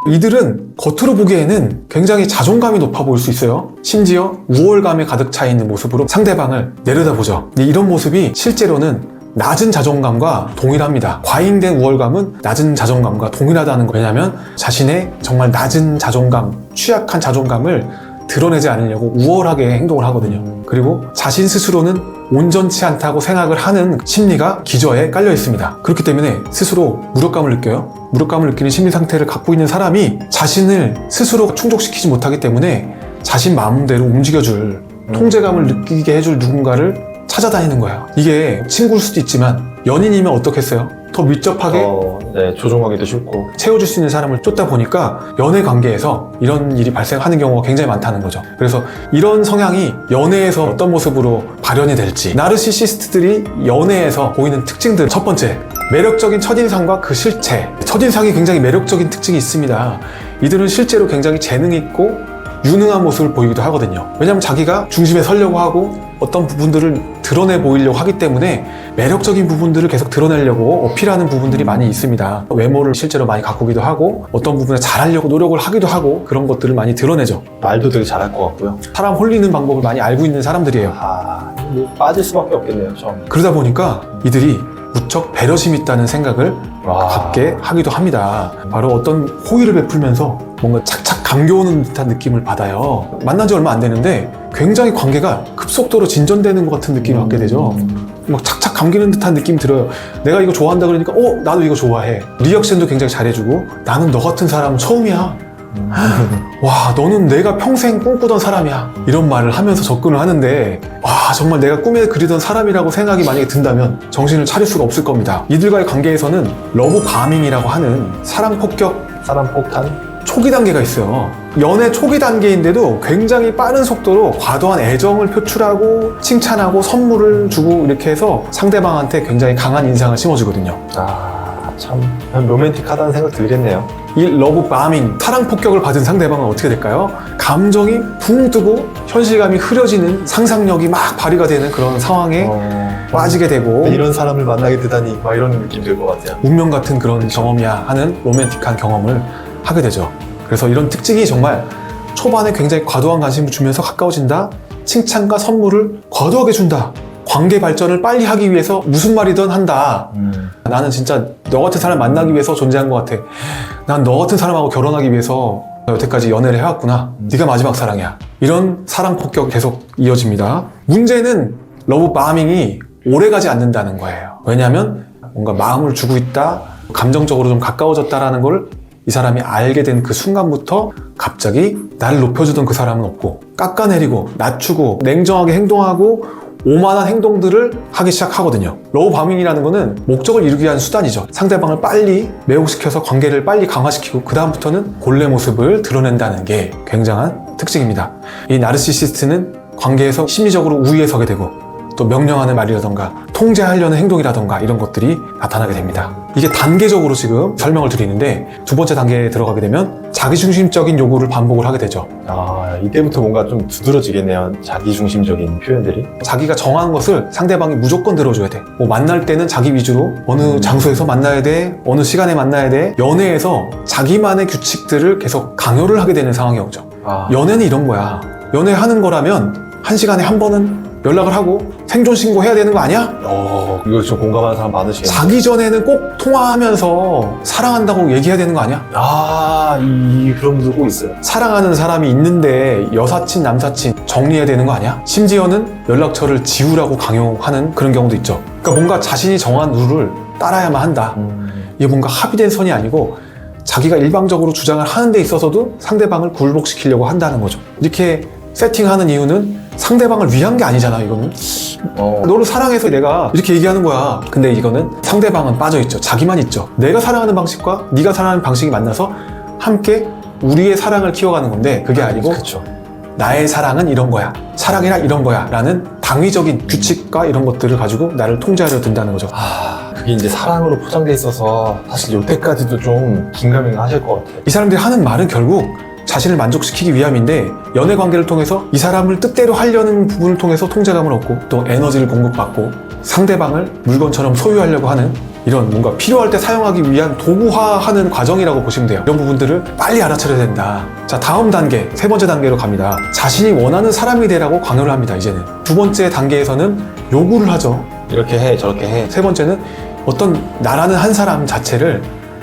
이들은 겉으로 보기에는 굉장히 자존감이 높아 보일 수 있어요. 심지어 우월감에 가득 차 있는 모습으로 상대방을 내려다보죠. 근데 이런 모습이 실제로는 낮은 자존감과 동일합니다. 과잉된 우월감은 낮은 자존감과 동일하다는 거. 왜냐하면 자신의 정말 낮은 자존감, 취약한 자존감을 드러내지 않으려고 우월하게 행동을 하거든요. 그리고 자신 스스로는 온전치 않다고 생각을 하는 심리가 기저에 깔려 있습니다. 그렇기 때문에 스스로 무력감을 느껴요. 무력감을 느끼는 심리 상태를 갖고 있는 사람이 자신을 스스로 충족시키지 못하기 때문에 자신 마음대로 움직여줄, 통제감을 느끼게 해줄 누군가를 찾아다니는 거예요. 이게 친구일 수도 있지만 연인이면 어떻겠어요? 더 밀접하게 조종하기도 쉽고 채워줄 수 있는 사람을 쫓다 보니까 연애 관계에서 이런 일이 발생하는 경우가 굉장히 많다는 거죠. 그래서 이런 성향이 연애에서 어떤 모습으로 발현이 될지, 나르시시스트들이 연애에서 보이는 특징들. 첫 번째, 매력적인 첫인상과 그 실체. 첫인상이 굉장히 매력적인 특징이 있습니다. 이들은 실제로 굉장히 재능 있고 유능한 모습을 보이기도 하거든요. 왜냐하면 자기가 중심에 서려고 하고 어떤 부분들을 드러내 보이려고 하기 때문에 매력적인 부분들을 계속 드러내려고 어필하는 부분들이 많이 있습니다. 외모를 실제로 많이 가꾸기도 하고 어떤 부분에 잘하려고 노력을 하기도 하고 그런 것들을 많이 드러내죠. 말도 되게 잘할 것 같고요. 사람 홀리는 방법을 많이 알고 있는 사람들이에요. 빠질 수밖에 없겠네요, 처음에. 그러다 보니까 이들이 무척 배려심 있다는 생각을 갖게 하기도 합니다. 바로 어떤 호의를 베풀면서 뭔가 착착 감겨오는 듯한 느낌을 받아요. 만난 지 얼마 안 되는데 굉장히 관계가 급속도로 진전되는 것 같은 느낌을 받게 되죠. 막 착착 감기는 듯한 느낌이 들어요. 내가 이거 좋아한다 그러니까 나도 이거 좋아해. 리액션도 굉장히 잘해주고 나는 너 같은 사람은 처음이야. 와, 너는 내가 평생 꿈꾸던 사람이야. 이런 말을 하면서 접근을 하는데 와, 정말 내가 꿈에 그리던 사람이라고 생각이 만약에 든다면 정신을 차릴 수가 없을 겁니다. 이들과의 관계에서는 러브 바밍이라고 하는 사랑 폭격, 사람 폭탄? 초기 단계가 있어요. 연애 초기 단계인데도 굉장히 빠른 속도로 과도한 애정을 표출하고 칭찬하고 선물을 주고 이렇게 해서 상대방한테 굉장히 강한 인상을 심어주거든요. 참 로맨틱하다는 생각 들겠네요. 이 러브 바밍, 사랑 폭격을 받은 상대방은 어떻게 될까요? 감정이 붕 뜨고 현실감이 흐려지는 상상력이 막 발휘가 되는 그런 상황에 빠지게 되고 이런 사람을 만나게 되다니 막 이런 느낌 들 것 같아요. 운명 같은 그런 경험이야 하는 로맨틱한 경험을 하게 되죠. 그래서 이런 특징이 정말 초반에 굉장히 과도한 관심을 주면서 가까워진다. 칭찬과 선물을 과도하게 준다. 관계 발전을 빨리 하기 위해서 무슨 말이든 한다. 나는 진짜 너 같은 사람 만나기 위해서 존재한 것 같아. 난 너 같은 사람하고 결혼하기 위해서 여태까지 연애를 해왔구나. 네가 마지막 사랑이야. 이런 사랑 폭격이 계속 이어집니다. 문제는 러브 바밍이 오래가지 않는다는 거예요. 왜냐하면 뭔가 마음을 주고 있다, 감정적으로 좀 가까워졌다라는 걸 이 사람이 알게 된 그 순간부터 갑자기 나를 높여주던 그 사람은 없고 깎아내리고 낮추고 냉정하게 행동하고 오만한 행동들을 하기 시작하거든요. 러브 바밍이라는 거는 목적을 이루기 위한 수단이죠. 상대방을 빨리 매혹시켜서 관계를 빨리 강화시키고 그 다음부터는 본래 모습을 드러낸다는 게 굉장한 특징입니다. 이 나르시시스트는 관계에서 심리적으로 우위에 서게 되고 또 명령하는 말이라던가 통제하려는 행동이라던가 이런 것들이 나타나게 됩니다. 이게 단계적으로 지금 설명을 드리는데 두 번째 단계에 들어가게 되면 자기중심적인 요구를 반복을 하게 되죠. 이때부터 뭔가 좀 두드러지겠네요. 자기중심적인 표현들이. 자기가 정한 것을 상대방이 무조건 들어줘야 돼. 뭐 만날 때는 자기 위주로 어느 장소에서 만나야 돼, 어느 시간에 만나야 돼. 연애에서 자기만의 규칙들을 계속 강요를 하게 되는 상황이 오죠. 연애는 이런 거야. 연애하는 거라면 한 시간에 한 번은 연락을 하고 생존 신고해야 되는 거 아니야? 이거 좀 공감하는 사람 많으시겠네요. 자기 전에는 꼭 통화하면서 사랑한다고 얘기해야 되는 거 아니야? 그런 분들 꼭 있어요. 사랑하는 사람이 있는데 여사친, 남사친 정리해야 되는 거 아니야? 심지어는 연락처를 지우라고 강요하는 그런 경우도 있죠. 그러니까 뭔가 자신이 정한 룰을 따라야만 한다. 이게 뭔가 합의된 선이 아니고 자기가 일방적으로 주장을 하는 데 있어서도 상대방을 굴복시키려고 한다는 거죠. 이렇게 세팅하는 이유는 상대방을 위한 게 아니잖아, 이거는. 너를 사랑해서 내가 이렇게 얘기하는 거야. 근데 이거는 상대방은 빠져있죠. 자기만 있죠. 내가 사랑하는 방식과 네가 사랑하는 방식이 만나서 함께 우리의 사랑을 키워가는 건데 그게 아니고 그쵸. 나의 사랑은 이런 거야. 사랑이라 이런 거야. 라는 당위적인 규칙과 이런 것들을 가지고 나를 통제하려 든다는 거죠. 그게 이제 사랑으로 포장돼 있어서 사실 여태까지도 좀 긴가민가 하실 것 같아요. 이 사람들이 하는 말은 결국 자신을 만족시키기 위함인데 연애 관계를 통해서 이 사람을 뜻대로 하려는 부분을 통해서 통제감을 얻고 또 에너지를 공급받고 상대방을 물건처럼 소유하려고 하는 이런 뭔가 필요할 때 사용하기 위한 도구화하는 과정이라고 보시면 돼요. 이런 부분들을 빨리 알아차려야 된다. 자, 다음 단계, 세 번째 단계로 갑니다. 자신이 원하는 사람이 되라고 강요를 합니다. 이제는 두 번째 단계에서는 요구를 하죠. 이렇게 해, 저렇게 해. 세 번째는 어떤 나라는 한 사람 자체를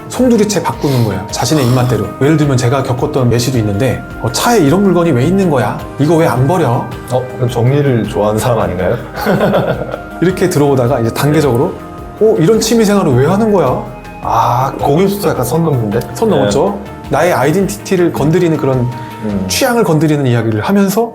송두리째 바꾸는 거예요. 자신의 입맛대로. 예를 들면 제가 겪었던 예시도 있는데 차에 이런 물건이 왜 있는 거야? 이거 왜 안 버려? 그럼 정리를 좋아하는 사람 아닌가요? 이렇게 들어오다가 이제 단계적으로 이런 취미생활을 왜 하는 거야? 거기서도 약간 선 넘는데? 선 넘었죠. 나의 아이덴티티를 건드리는 그런 취향을 건드리는 이야기를 하면서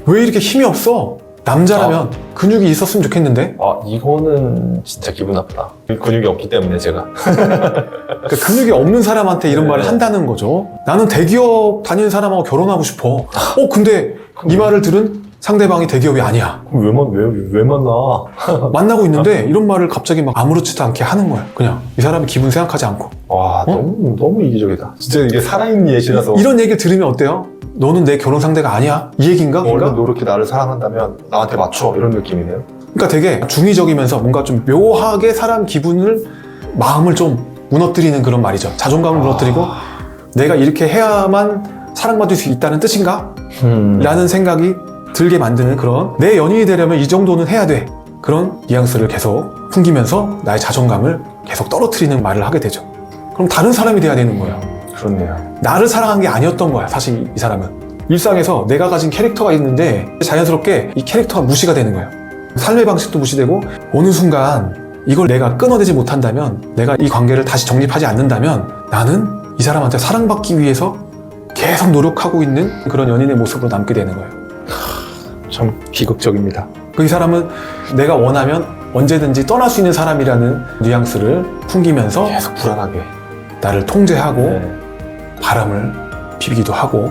왜 이렇게 힘이 없어? 남자라면 근육이 있었으면 좋겠는데. 이거는 진짜 기분 나쁘다. 근육이 없기 때문에 제가. 그러니까 근육이 없는 사람한테 이런 네. 말을 한다는 거죠. 나는 대기업 다니는 사람하고 결혼하고 싶어. 근데 이 말을 들은 상대방이 대기업이 아니야. 그럼 왜 만나? 만나고 있는데 이런 말을 갑자기 막 아무렇지도 않게 하는 거야. 그냥 이 사람이 기분 생각하지 않고. 너무 이기적이다. 진짜 이게 살아있는 예시라서. 이런 얘기를 들으면 어때요? 너는 내 결혼 상대가 아니야? 이 얘기인가? 원래 그러니까? 너 이렇게 나를 사랑한다면 나한테 맞춰. 이런 느낌이네요. 그러니까 되게 중의적이면서 뭔가 좀 묘하게 사람 기분을, 마음을 좀 무너뜨리는 그런 말이죠. 자존감을 무너뜨리고 내가 이렇게 해야만 사랑받을 수 있다는 뜻인가? 라는 생각이 들게 만드는 그런, 내 연인이 되려면 이 정도는 해야 돼. 그런 뉘앙스를 계속 풍기면서 나의 자존감을 계속 떨어뜨리는 말을 하게 되죠. 그럼 다른 사람이 돼야 되는 거예요. 그렇네요. 나를 사랑한 게 아니었던 거야, 사실 이 사람은. 일상에서 내가 가진 캐릭터가 있는데 자연스럽게 이 캐릭터가 무시가 되는 거예요. 삶의 방식도 무시되고, 어느 순간 이걸 내가 끊어내지 못한다면, 내가 이 관계를 다시 정립하지 않는다면 나는 이 사람한테 사랑받기 위해서 계속 노력하고 있는 그런 연인의 모습으로 남게 되는 거예요. 참 비극적입니다. 이 사람은 내가 원하면 언제든지 떠날 수 있는 사람이라는 뉘앙스를 풍기면서 계속 불안하게. 나를 통제하고 네. 바람을 피우기도 하고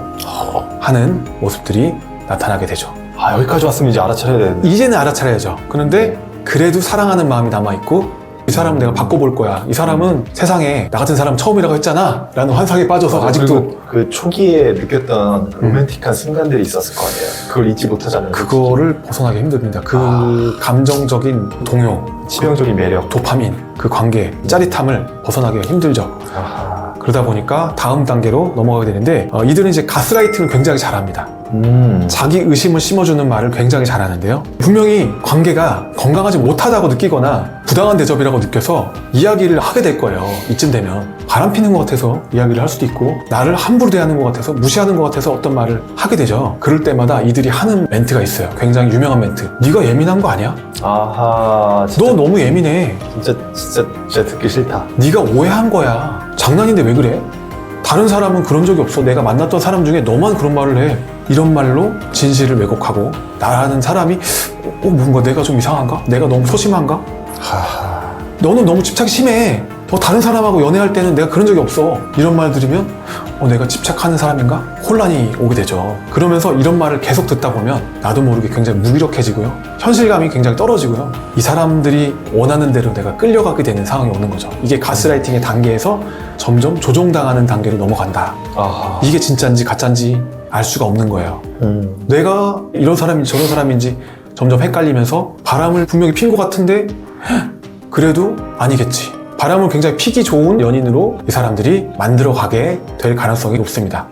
하는 모습들이 나타나게 되죠. 여기까지 왔으면 이제 알아차려야 되는데. 이제는 알아차려야죠. 그런데 그래도 사랑하는 마음이 남아있고, 이 사람은 내가 바꿔볼 거야. 이 사람은 세상에 나 같은 사람 처음이라고 했잖아 라는 환상에 빠져서 아직도 그 초기에 느꼈던 로맨틱한 순간들이 있었을 거 아니에요. 그걸 잊지 못하잖아요. 그거를 벗어나기 힘듭니다. 그 감정적인 동요, 치명적인 매력. 도파민, 그 관계, 짜릿함을 벗어나기가 힘들죠. 그러다 보니까 다음 단계로 넘어가게 되는데, 이들은 이제 가스라이팅을 굉장히 잘합니다. 자기 의심을 심어주는 말을 굉장히 잘하는데요. 분명히 관계가 건강하지 못하다고 느끼거나 부당한 대접이라고 느껴서 이야기를 하게 될 거예요. 이쯤 되면 바람 피는 것 같아서 이야기를 할 수도 있고, 나를 함부로 대하는 것 같아서, 무시하는 것 같아서 어떤 말을 하게 되죠. 그럴 때마다 이들이 하는 멘트가 있어요. 굉장히 유명한 멘트. 네가 예민한 거 아니야? 진짜, 너 너무 예민해. 진짜 듣기 싫다. 네가 오해한 거야. 장난인데 왜 그래? 다른 사람은 그런 적이 없어. 내가 만났던 사람 중에 너만 그런 말을 해. 이런 말로 진실을 왜곡하고, 나라는 사람이 뭔가 내가 좀 이상한가? 내가 너무 소심한가? 너는 너무 집착이 심해. 다른 사람하고 연애할 때는 내가 그런 적이 없어. 이런 말 들으면 내가 집착하는 사람인가? 혼란이 오게 되죠. 그러면서 이런 말을 계속 듣다 보면 나도 모르게 굉장히 무기력해지고요. 현실감이 굉장히 떨어지고요. 이 사람들이 원하는 대로 내가 끌려가게 되는 상황이 오는 거죠. 이게 가스라이팅의 단계에서 점점 조종당하는 단계로 넘어간다. 이게 진짜인지 가짜인지 알 수가 없는 거예요. 내가 이런 사람인지 저런 사람인지 점점 헷갈리면서, 바람을 분명히 핀 것 같은데 그래도 아니겠지. 바람을 굉장히 피기 좋은 연인으로 이 사람들이 만들어가게 될 가능성이 높습니다.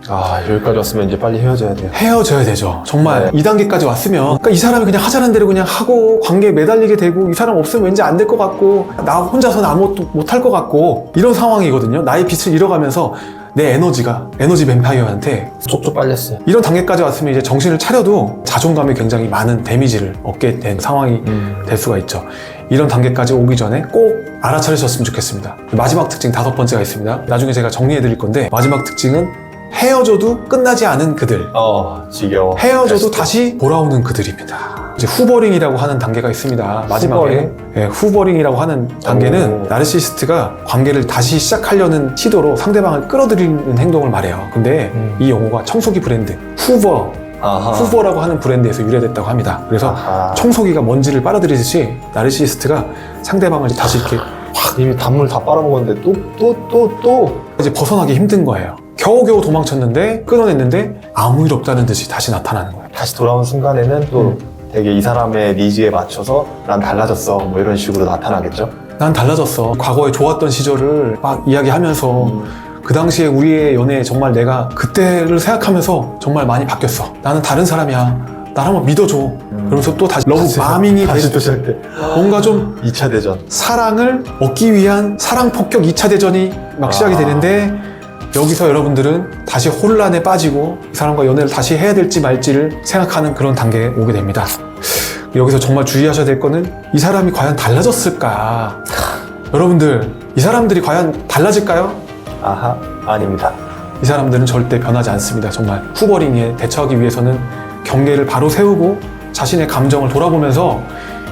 여기까지 왔으면 이제 빨리 헤어져야 돼요. 헤어져야 되죠. 정말 네. 2단계까지 왔으면, 그러니까 이 사람이 그냥 하자는 대로 그냥 하고 관계에 매달리게 되고, 이 사람 없으면 왠지 안 될 것 같고, 나 혼자서는 아무것도 못할 것 같고, 이런 상황이거든요. 나의 빛을 잃어가면서 내 에너지 뱀파이어한테 쪽쪽 빨렸어요. 이런 단계까지 왔으면 이제 정신을 차려도 자존감이 굉장히 많은 데미지를 얻게 된 상황이 될 수가 있죠. 이런 단계까지 오기 전에 꼭 알아차리셨으면 좋겠습니다. 마지막 특징 5번째가 있습니다. 나중에 제가 정리해 드릴 건데, 마지막 특징은 헤어져도 끝나지 않은 그들. 지겨워. 헤어져도 다시 돌아오는 그들입니다. 이제 후버링이라고 하는 단계가 있습니다. 마지막에 후버링이라고 하는 단계는 나르시시스트가 관계를 다시 시작하려는 시도로 상대방을 끌어들이는 행동을 말해요. 근데 이 용어가 청소기 브랜드 후버라고 하는 브랜드에서 유래됐다고 합니다. 그래서 청소기가 먼지를 빨아들이듯이 나르시시스트가 상대방을 다시 이렇게 이미 단물 다 빨아먹었는데 또 이제 벗어나기 힘든 거예요. 겨우겨우 도망쳤는데, 끊어냈는데 아무 일 없다는 듯이 다시 나타나는 거예요. 다시 돌아온 순간에는 또 되게 이 사람의 니즈에 맞춰서 난 달라졌어 뭐 이런 식으로 나타나겠죠. 난 달라졌어. 과거에 좋았던 시절을 막 이야기하면서 그 당시에 우리의 연애에 정말 내가 그때를 생각하면서 정말 많이 바뀌었어. 나는 다른 사람이야. 날 한번 믿어줘. 그러면서 또 다시 러브 마밍이 다시 또 시작돼. 뭔가 좀 2차 대전. 사랑을 얻기 위한 사랑 폭격 2차 대전이 막 시작이 되는데 여기서 여러분들은 다시 혼란에 빠지고 이 사람과 연애를 다시 해야 될지 말지를 생각하는 그런 단계에 오게 됩니다. 여기서 정말 주의하셔야 될 거는 이 사람이 과연 달라졌을까? 여러분들, 이 사람들이 과연 달라질까요? 아하, 아닙니다. 이 사람들은 절대 변하지 않습니다. 정말 후버링에 대처하기 위해서는 경계를 바로 세우고 자신의 감정을 돌아보면서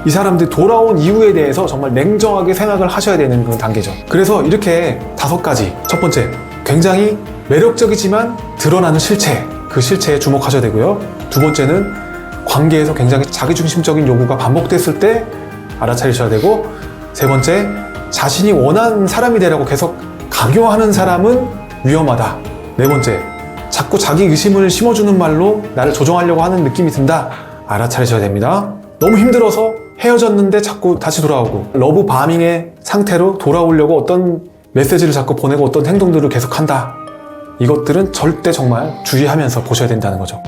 이 사람들이 돌아온 이유에 대해서 정말 냉정하게 생각을 하셔야 되는 그런 단계죠. 그래서 이렇게 5가지. 첫 번째, 굉장히 매력적이지만 드러나는 실체. 그 실체에 주목하셔야 되고요. 두 번째는 관계에서 굉장히 자기중심적인 요구가 반복됐을 때 알아차리셔야 되고, 세 번째, 자신이 원하는 사람이 되라고 계속 강요하는 사람은 위험하다. 네 번째, 자꾸 자기 의심을 심어주는 말로 나를 조종하려고 하는 느낌이 든다. 알아차리셔야 됩니다. 너무 힘들어서 헤어졌는데 자꾸 다시 돌아오고 러브 바밍의 상태로 돌아오려고 어떤 메시지를 자꾸 보내고 어떤 행동들을 계속한다. 이것들은 절대 정말 주의하면서 보셔야 된다는 거죠.